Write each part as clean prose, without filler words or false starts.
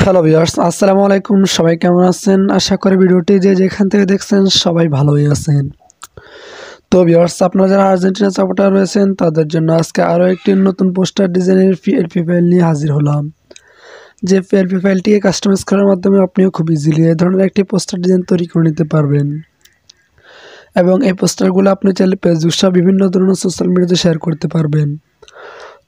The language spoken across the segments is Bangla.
হ্যালো ভিউয়ার্স, আসসালামু আলাইকুম। সবাই কেমন আছেন? আশা করি ভিডিওটি যে যেখান থেকে দেখছেন সবাই ভালোই আছেন। তো ভিউয়ার্স, আপনারা যারা আর্জেন্টিনা সাপোর্টার রয়েছেন তাদের জন্য আজকে আরও একটি নতুন পোস্টার ডিজাইনের পিএলপি ফাইল নিয়ে হাজির হলাম। যে পিএলপি ফাইলটিকে কাস্টমাইজ করার মাধ্যমে আপনিও খুব ইজিলি এই ধরনের একটি পোস্টার ডিজাইন তৈরি করে নিতে পারবেন এবং এই পোস্টারগুলো আপনি চাইলে ফেসবুক সহ বিভিন্ন ধরনের সোশ্যাল মিডিয়াতে শেয়ার করতে পারবেন।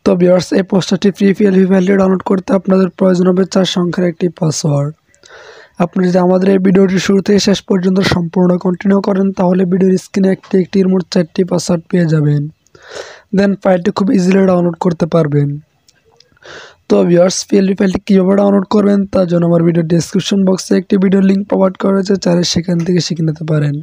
তো ভিউয়ার্স, এই পোস্টারটি ফ্রি পিএলপি ফাইলটি ডাউনলোড করতে আপনাদের প্রয়োজন হবে 4 সংখ্যার একটি পাসওয়ার্ড। আপনি যদি আমাদের এই ভিডিওটি শুরু থেকে শেষ পর্যন্ত সম্পূর্ণ কন্টিনিউ করেন তাহলে ভিডিওর স্ক্রিনে একটির মোট 4টি পাসওয়ার্ড পেয়ে যাবেন। দেন ফাইলটি খুব ইজিলি ডাউনলোড করতে পারবেন। তো ভিউয়ার্স, পিএলপি ফাইলটি কীভাবে ডাউনলোড করবেন তার জন্য আমার ভিডিও ডেসক্রিপশন বক্সে একটি ভিডিও লিঙ্ক প্রোভাইড করা হয়েছে, চাইলে সেখান থেকে শিখে নিতে পারেন।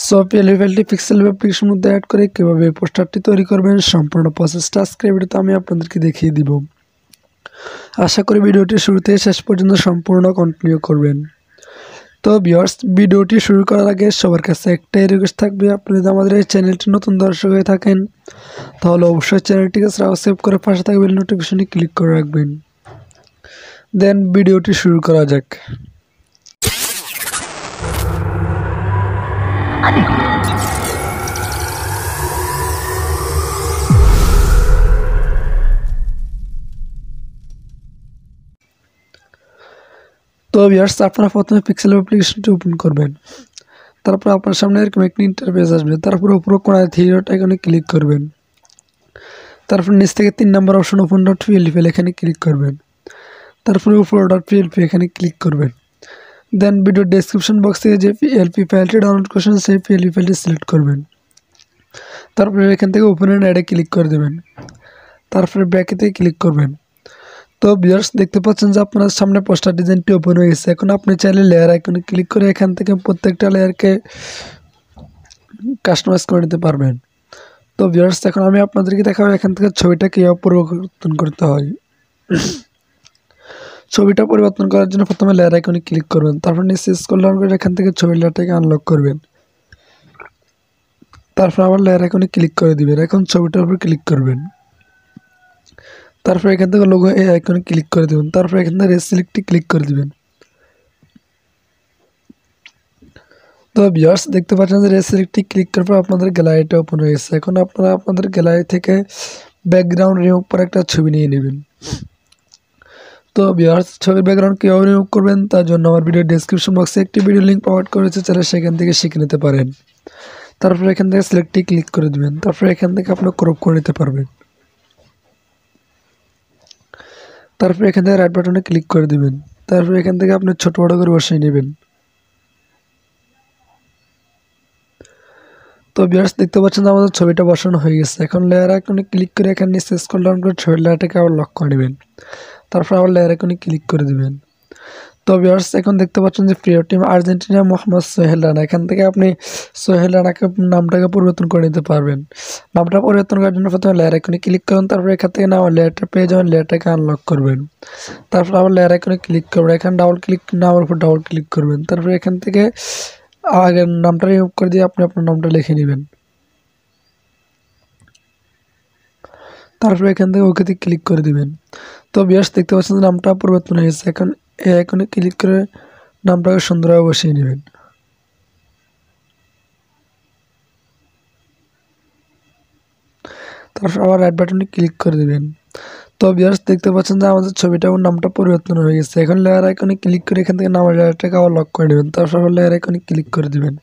সো পিএলপি ফাইলটি পিক্সেল অ্যাপ্লিকেশনের মধ্যে অ্যাড করে কীভাবে পোস্টারটি তৈরি করবেন সম্পূর্ণ প্রসেসটা আজকের ভিডিওতে আমি আপনাদেরকে দেখিয়ে দিব। আশা করি ভিডিওটি শুরু থেকে শেষ পর্যন্ত সম্পূর্ণ কন্টিনিউ করবেন। তো ভিউয়ার্স, ভিডিওটি শুরু করার আগে সবার কাছে একটাই রিকোয়েস্ট থাকবে, আপনি যদি আমাদের এই চ্যানেলটি নতুন দর্শক হয়ে থাকেন তাহলে অবশ্যই চ্যানেলটিকে সাবস্ক্রাইব করে পাশে থাকা বেল নোটিফিকেশনে ক্লিক করে রাখবেন। দেন ভিডিওটি শুরু করা যাক। তো ভিউয়ার্স, আপনারা প্রথমে পিক্সেল অ্যাপ্লিকেশনটি ওপেন করবেন। তারপর আপনার সামনে এরকম একটি ইন্টারফেস আসবে। তারপর উপরে কোণায় থ্রি ডট আইকনে ক্লিক করবেন। তারপর নিচ থেকে 3 নম্বর option open dot PLP file এখানে ক্লিক করবেন। তারপরে উপরে ডট পিএলপি এখানে ক্লিক করবেন। দেন ভিডিও ডেসক্রিপশন বক্স থেকে যে পিএলপি ফাইলটি ডাউনলোড করছেন সেই পিএলপি ফাইলটি সিলেক্ট করবেন। তারপরে এখান থেকে ওপেন অ্যান্ড অ্যাডে ক্লিক করে দেবেন। তারপরে ব্যাকেতে ক্লিক করবেন। তো ভিউয়ার্স, দেখতে পাচ্ছেন যে আপনার সামনে পোস্টার ডিজাইনটি ওপেন হয়ে গেছে। এখন আপনি চাইলে লেয়ার আইকনে ক্লিক করে এখান থেকে প্রত্যেকটা লেয়ারকে কাস্টমাইজ করে নিতে পারবেন। তো ভিউয়ার্স, এখন আমি আপনাদেরকে দেখাবো এখান থেকে ছবিটা কীভাবে পরিবর্তন করতে হয়। ছবিটা পরিবর্তন করার জন্য প্রথমে লেয়ার আইকনে ক্লিক করবেন। তারপর নিচে স্ক্রল ডাউন করে এখান থেকে ছবির লেয়ারটাকে আনলক করবেন। তারপর আবার লেয়ার আইকনে ক্লিক করে দিবেন। এখন ছবিটার উপর ক্লিক করবেন। তারপর এখান থেকে লোগো এই আইকনে ক্লিক করে দেবেন। তারপর এখান থেকে রেসিলেক্টে ক্লিক করে দিবেন। তো ভিউয়ার্স, দেখতে পাচ্ছেন যে রেসিলেক্টে ক্লিক করার পর আপনাদের গ্যালারিটা ওপেন হয়ে গেছে। এখন আপনারা আপনাদের গ্যালারি থেকে ব্যাকগ্রাউন্ড রিমুভ করে একটা ছবি নিয়ে নেবেন। তো ভিউয়ার্স, ছবির ব্যাকগ্রাউন্ড কীভাবে রিমুভ করবেন তার জন্য আমার ভিডিও ডেসক্রিপশন বক্সে একটি ভিডিও লিঙ্ক প্রোভাইড করেছে, চাইলে সেখান থেকে শিখে নিতে পারেন। তারপর এখান থেকে সিলেক্টে ক্লিক করে দেবেন। তারপর এখান থেকে আপনি ক্রপ করে নিতে পারবেন। তারপর এখান থেকে রাইট বাটনে ক্লিক করে দেবেন। তারপর এখান থেকে আপনি ছোট বড় করে বসিয়ে নেবেন। তো ভিউয়ার্স, দেখতে পাচ্ছেন যে আমাদের ছবিটা বসানো হয়ে গেছে। এখন লেয়ার আইকনে ক্লিক করে এখানে নিচে স্ক্রল ডাউন করে ছবির লেয়ারটাকে আবার লক করে নেবেন। তারপর আবার লেয়ার আইকনে ক্লিক করে দেবেন। তো ভিউয়ার্স, এখন দেখতে পাচ্ছেন যে প্রিয় টিম আর্জেন্টিনা মোহাম্মদ সোহেল রানা, এখান থেকে আপনি সোহেল রানাকে নামটাকে পরিবর্তন করে নিতে পারবেন। নামটা পরিবর্তন করার জন্য প্রথমে লেয়ার আইকনে ক্লিক করুন। তারপর এখান থেকে নাম লেয়ারটা পেয়ে যাবেন, লেয়ারটাকে আনলক করবেন। তারপর আবার লেয়ার আইকনে ক্লিক করবেন। এখানে ডাবল ক্লিক নামের উপর ডাবল ক্লিক করবেন। তারপর এখান থেকে আগের নামটা রিমুভ করে দিয়ে আপনি আপনার নামটা লিখে নেবেন। তারপর এখান থেকে ওকেতে ক্লিক করে দিবেন। তো ভিউয়ার্স, দেখতে পাচ্ছেন যে নামটা পরিবর্তন হয়ে গেছে। এখন এই আইকনে ক্লিক করে নামটাকে সুন্দরভাবে বসিয়ে নেবেন। তারপর আবার রাইট বাটনে ক্লিক করে দেবেন। তো ভিউয়ার্স, দেখতে পাচ্ছেন যে আমাদের ছবিটা ও নামটা পরিবর্তন হয়ে গেছে। এখন লেয়ার আইকনে ক্লিক করে এখান থেকে নামের লেয়ারটাকে আবার লক করে নেবেন। তারপর আবার লেয়ার আইকনে ক্লিক করে দেবেন।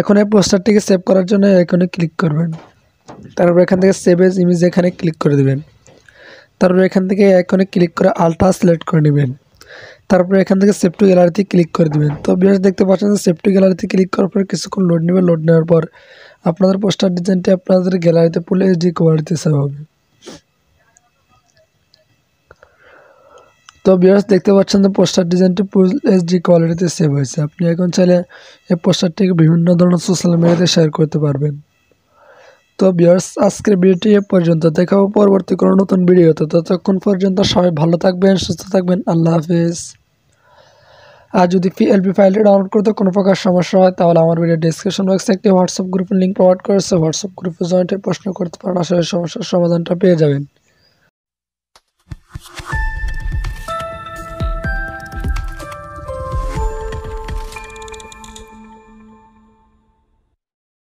এখন এই পোস্টারটিকে সেভ করার জন্য এই আইকনে ক্লিক করবেন। তারপর এখান থেকে সেভ এজ ইমেজ এখানে ক্লিক করে দেবেন। তারপর এখান থেকে এই আইকনে ক্লিক করে আলট্রা সিলেক্ট করে নেবেন। তারপর এখান থেকে সেভ টু গ্যালারিতে ক্লিক করে দেবেন। তো ভিউয়ার্স, দেখতে পাচ্ছেন যে সেভ টু গ্যালারিতে ক্লিক করার পর কিছুক্ষণ লোড নেবে। লোড নেওয়ার পর আপনাদের পোস্টার ডিজাইনটি আপনাদের গ্যালারিতে ফুল এইচডি কোয়ালিটিতে সেভ হবে। তো ভিউয়ার্স, দেখতে পাচ্ছেন যে পোস্টার ডিজাইনটি ফুল এইচডি কোয়ালিটিতে সেভ হয়েছে। আপনি এখন চাইলে এই পোস্টারটিকে বিভিন্ন ধরনের সোশ্যাল মিডিয়াতে শেয়ার করতে পারবেন। তো ভিউয়ার্স, আজকের ভিডিওটি এ পর্যন্ত। দেখা হবে পরবর্তী কোনো নতুন ভিডিওতে। ততক্ষণ পর্যন্ত সবাই ভালো থাকবেন, সুস্থ থাকবেন। আল্লাহ হাফেজ। আর যদি পিএলপি ফাইলটি ডাউনলোড করতে কোনো প্রকার সমস্যা হয় তাহলে আমার ভিডিও ডেসক্রিপশন বক্সে একটি হোয়াটসঅ্যাপ গ্রুপের লিঙ্ক প্রোভাইড করেছে, হোয়াটসঅ্যাপ গ্রুপে জয়েন্ট হয়ে প্রশ্ন করতে পারেন। আসলে সমস্যার সমাধানটা পেয়ে যাবেন।